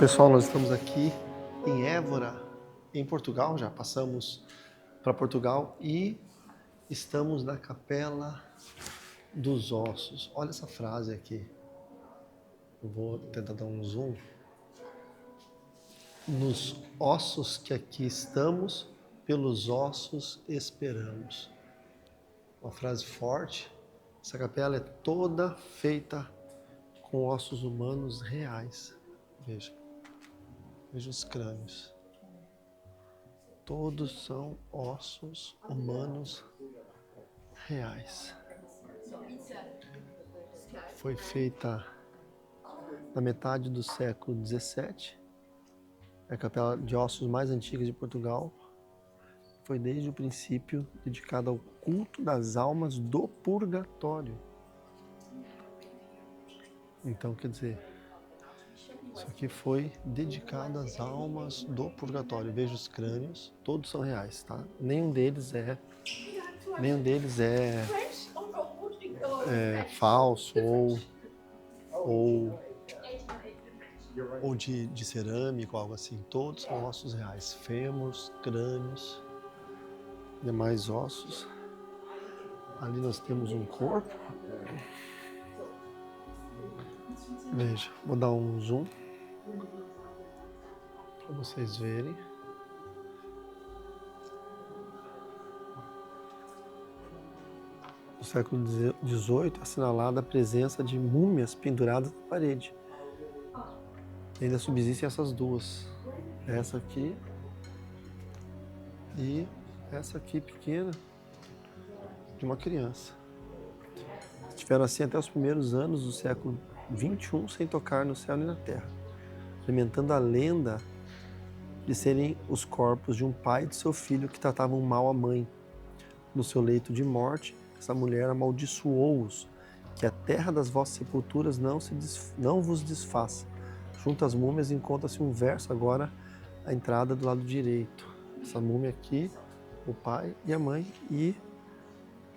Pessoal, nós estamos aqui em Évora, em Portugal, já passamos para Portugal e estamos na Capela dos Ossos. Olha essa frase aqui, eu vou tentar dar um zoom. Nos ossos que aqui estamos, pelos ossos esperamos. Uma frase forte. Essa capela é toda feita com ossos humanos reais. Veja os crânios. Todos são ossos humanos reais. Foi feita na metade do século XVII. É a capela de ossos mais antiga de Portugal. Foi desde o princípio dedicada ao culto das almas do purgatório. Então, quer dizer, isso aqui foi dedicado às almas do purgatório. Veja os crânios, todos são reais, tá? Nenhum deles é falso ou de cerâmica ou algo assim. Todos são ossos reais, fêmurs, crânios, demais ossos. Ali nós temos um corpo. Veja, vou dar um zoom para vocês verem. No século XVIII é assinalada a presença de múmias penduradas na parede. E ainda subsistem essas duas. Essa aqui e essa aqui pequena de uma criança. Estiveram assim até os primeiros anos do século XXI sem tocar no céu nem na terra, alimentando a lenda de serem os corpos de um pai e de seu filho que tratavam mal a mãe. No seu leito de morte, essa mulher amaldiçoou-os, que a terra das vossas sepulturas não vos desfaça. Junto às múmias encontra-se um verso agora à entrada do lado direito. Essa múmia aqui, o pai e a mãe, e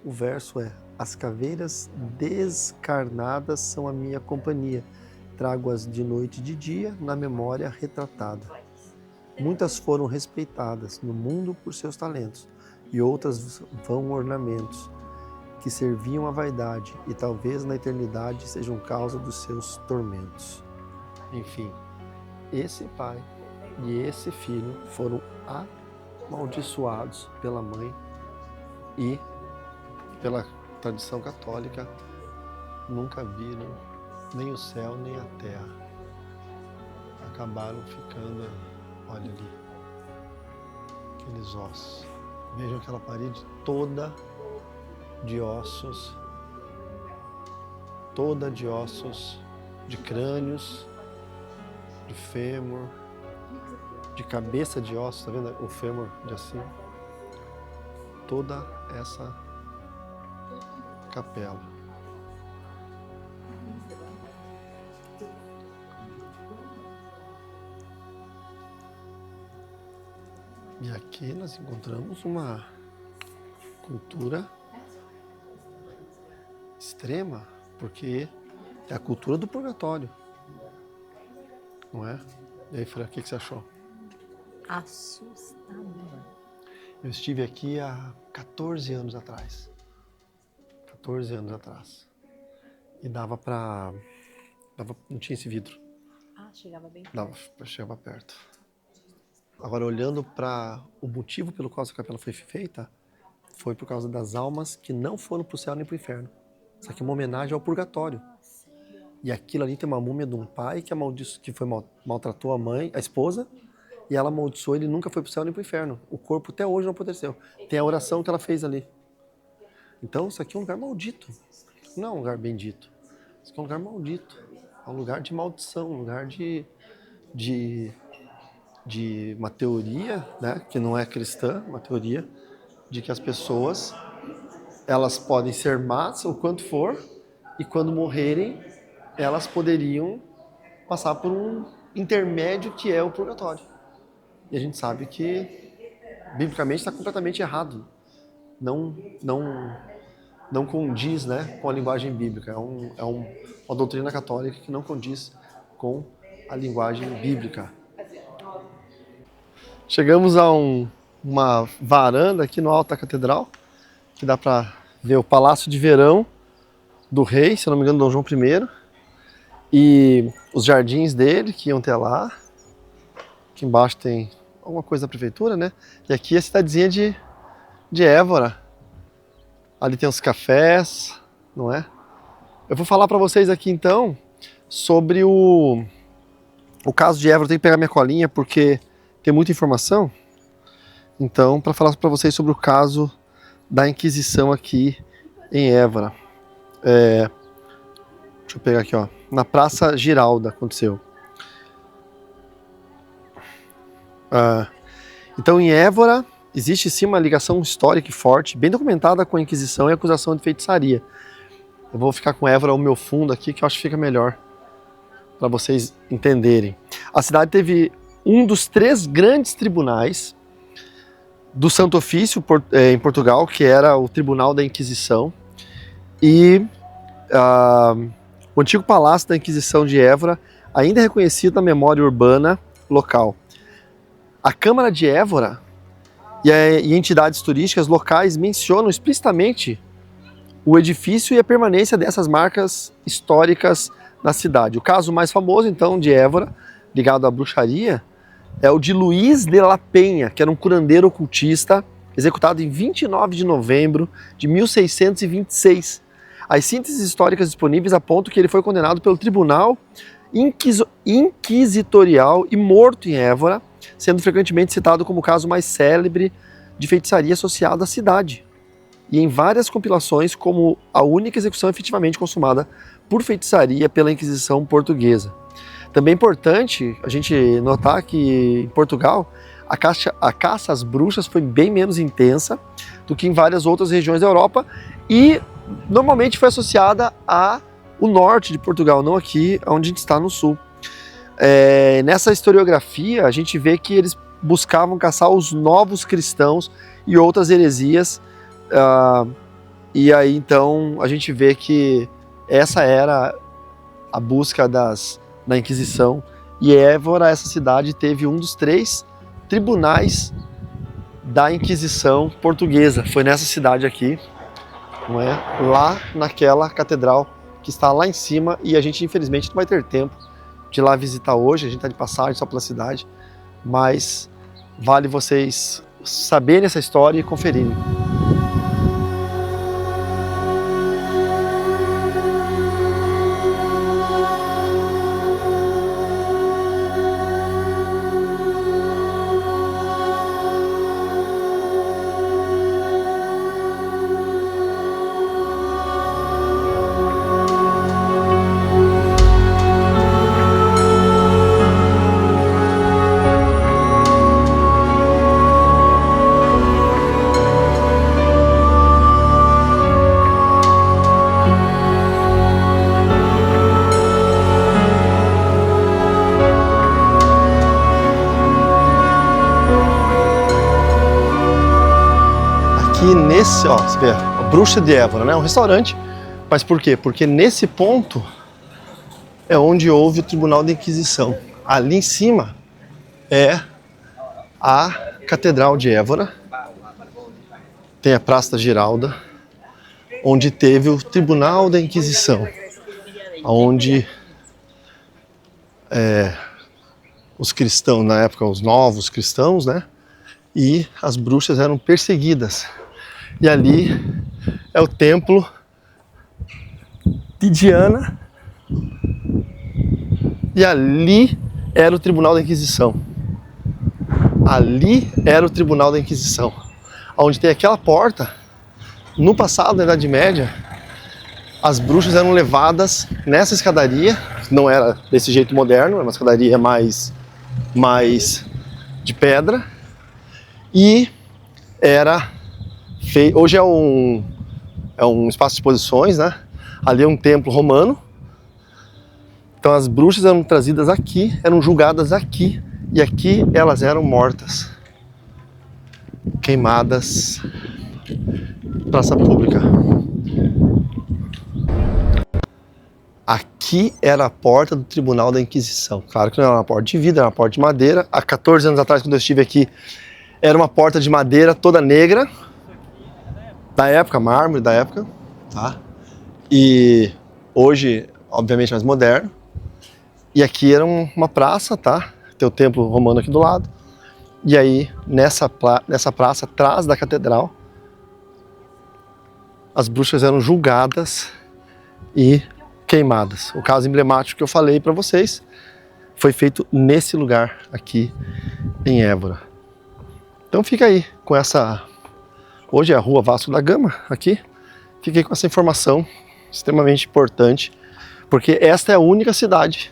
o verso é: as caveiras descarnadas são a minha companhia, trago-as de noite e de dia na memória retratada. Muitas foram respeitadas no mundo por seus talentos, e outras vão ornamentos, que serviam à vaidade, e talvez na eternidade sejam causa dos seus tormentos. Enfim, esse pai e esse filho foram amaldiçoados pela mãe e pela tradição católica, nunca viram nem o céu nem a terra. Acabaram ficando aí, olha ali, aqueles ossos. Vejam aquela parede toda de ossos, de crânios, de fêmur, de cabeça de ossos, tá vendo o fêmur de assim? Toda essa capela. E aqui nós encontramos uma cultura extrema, porque é a cultura do purgatório, não é? E aí, Fran, o que você achou? Assustador. Eu estive aqui há 14 anos atrás. 14 anos atrás. E não tinha esse vidro. Chegava bem perto. Chegava perto. Agora, olhando para o motivo pelo qual essa capela foi feita, foi por causa das almas que não foram para o céu nem para o inferno. Isso aqui é uma homenagem ao purgatório. E aquilo ali tem uma múmia de um pai que maltratou a mãe, a esposa, e ela amaldiçoou, ele nunca foi para o céu nem para o inferno. O corpo até hoje não apodreceu. Tem a oração que ela fez ali. Então, isso aqui é um lugar maldito. Não é um lugar bendito. Isso aqui é um lugar maldito. É um lugar de maldição, um lugar de uma teoria, né, que não é cristã, uma teoria de que as pessoas, elas podem ser más o quanto for, e quando morrerem, elas poderiam passar por um intermédio que é o purgatório. E a gente sabe que, biblicamente, está completamente errado. Não condiz, né, com a linguagem bíblica. É uma doutrina católica que não condiz com a linguagem bíblica. Chegamos a uma varanda aqui no alto da catedral, que dá para ver o Palácio de Verão do rei, se eu não me engano, Dom João I, e os jardins dele que iam até lá. Aqui embaixo tem alguma coisa da prefeitura, né? E aqui é a cidadezinha de Évora. Ali tem os cafés, não é? Eu vou falar para vocês aqui então sobre o caso de Évora. Eu tenho que pegar minha colinha porque tem muita informação. Então, para falar para vocês sobre o caso da Inquisição aqui em Évora. Deixa eu pegar aqui, ó. Na Praça Giralda aconteceu. Então, em Évora, existe sim uma ligação histórica e forte, bem documentada com a Inquisição e a acusação de feitiçaria. Eu vou ficar com Évora ao meu fundo aqui, que eu acho que fica melhor para vocês entenderem. A cidade teve um dos 3 grandes tribunais do Santo Ofício em Portugal, que era o Tribunal da Inquisição, e o antigo Palácio da Inquisição de Évora ainda é reconhecido na memória urbana local. A Câmara de Évora e entidades turísticas locais mencionam explicitamente o edifício e a permanência dessas marcas históricas na cidade. O caso mais famoso, então, de Évora, ligado à bruxaria, é o de Luís de la Penha, que era um curandeiro ocultista, executado em 29 de novembro de 1626. As sínteses históricas disponíveis apontam que ele foi condenado pelo Tribunal Inquisitorial e morto em Évora, sendo frequentemente citado como o caso mais célebre de feitiçaria associado à cidade, e em várias compilações como a única execução efetivamente consumada por feitiçaria pela Inquisição portuguesa. Também é importante a gente notar que em Portugal a caça às bruxas foi bem menos intensa do que em várias outras regiões da Europa e normalmente foi associada ao norte de Portugal, não aqui onde a gente está no sul. Nessa historiografia a gente vê que eles buscavam caçar os novos cristãos e outras heresias, e aí então a gente vê que essa era a busca da Inquisição, e Évora, essa cidade, teve um dos 3 tribunais da Inquisição portuguesa. Foi nessa cidade aqui, não é? Lá naquela catedral que está lá em cima, e a gente infelizmente não vai ter tempo de ir lá visitar hoje, a gente está de passagem só pela cidade, mas vale vocês saberem essa história e conferirem. Nesse, ó, você vê, a Bruxa de Évora, né? Um restaurante. Mas por quê? Porque nesse ponto é onde houve o Tribunal da Inquisição. Ali em cima é a Catedral de Évora. Tem a Praça da Giralda, onde teve o Tribunal da Inquisição, onde os cristãos, na época os novos cristãos, né? E as bruxas eram perseguidas. E ali é o templo de Diana, e ali era o Tribunal da Inquisição. Ali era o Tribunal da Inquisição, onde tem aquela porta. No passado, na Idade Média, as bruxas eram levadas nessa escadaria, não era desse jeito moderno, era uma escadaria mais de pedra, e era hoje é um espaço de exposições, né? Ali é um templo romano. Então as bruxas eram trazidas aqui, eram julgadas aqui, e aqui elas eram mortas, queimadas, praça pública. aqui era a porta do Tribunal da Inquisição. Claro que não era uma porta de vidro, era uma porta de madeira. Há 14 anos atrás, quando eu estive aqui, era uma porta de madeira toda negra, da época, mármore da época, tá? E hoje, obviamente, mais moderno. E aqui era uma praça, tá? Tem o templo romano aqui do lado. E aí, nessa praça, atrás da catedral, as bruxas eram julgadas e queimadas. O caso emblemático que eu falei para vocês foi feito nesse lugar aqui em Évora. Então fica aí com essa... Hoje é a Rua Vasco da Gama, aqui. Fiquei com essa informação extremamente importante, porque esta é a única cidade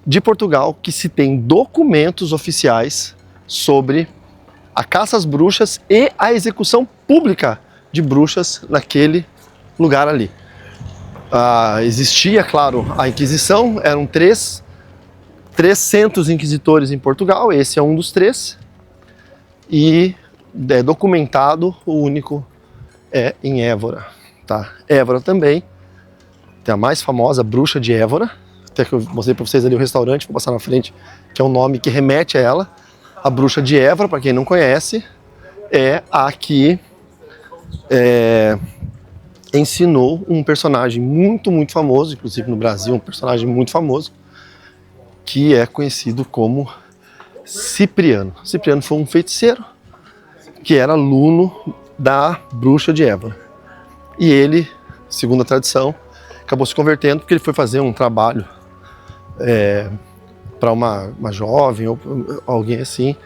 de Portugal que se tem documentos oficiais sobre a caça às bruxas e a execução pública de bruxas naquele lugar ali. Existia, claro, a Inquisição, eram três centros inquisitores em Portugal, esse é um dos 3, e é documentado, o único é em Évora, tá? Évora também, tem a mais famosa bruxa de Évora, até que eu mostrei para vocês ali o restaurante, vou passar na frente, que é o nome que remete a ela. A bruxa de Évora, para quem não conhece, é a que ensinou um personagem muito, muito famoso, inclusive no Brasil, um personagem muito famoso, que é conhecido como Cipriano. Cipriano foi um feiticeiro que era aluno da bruxa de Évora. E ele, segundo a tradição, acabou se convertendo porque ele foi fazer um trabalho para uma jovem ou alguém assim,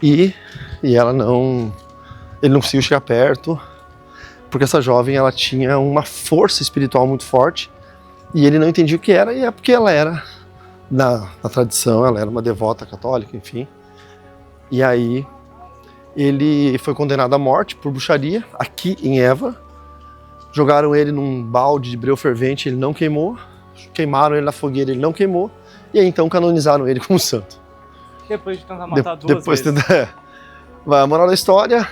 e ele não conseguiu chegar perto, porque essa jovem ela tinha uma força espiritual muito forte e ele não entendia o que era, e é porque ela era, na tradição, ela era uma devota católica, enfim. E aí ele foi condenado à morte por bruxaria aqui em Évora. Jogaram ele num balde de breu fervente, ele não queimou. Queimaram ele na fogueira, ele não queimou. E aí então canonizaram ele como santo. Depois de tentar matar duas vezes. A moral da história,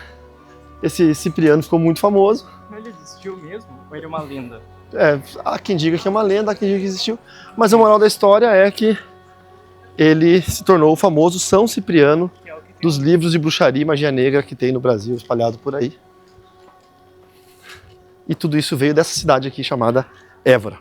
esse Cipriano ficou muito famoso. Ele existiu mesmo? Ou ele é uma lenda? Há quem diga que é uma lenda, há quem diga que existiu. Mas a moral da história é que ele se tornou o famoso São Cipriano dos livros de bruxaria e magia negra que tem no Brasil, espalhado por aí. E tudo isso veio dessa cidade aqui chamada Évora.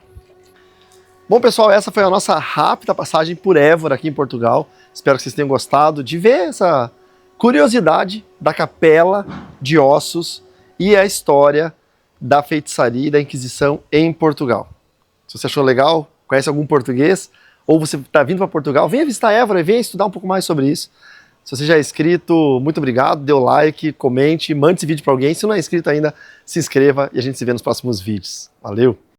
Bom, pessoal, essa foi a nossa rápida passagem por Évora aqui em Portugal. Espero que vocês tenham gostado de ver essa curiosidade da Capela de Ossos e a história da feitiçaria e da Inquisição em Portugal. Se você achou legal, conhece algum português, ou você está vindo para Portugal, venha visitar Évora e venha estudar um pouco mais sobre isso. Se você já é inscrito, muito obrigado, dê o like, comente, mande esse vídeo para alguém. Se não é inscrito ainda, se inscreva e a gente se vê nos próximos vídeos. Valeu!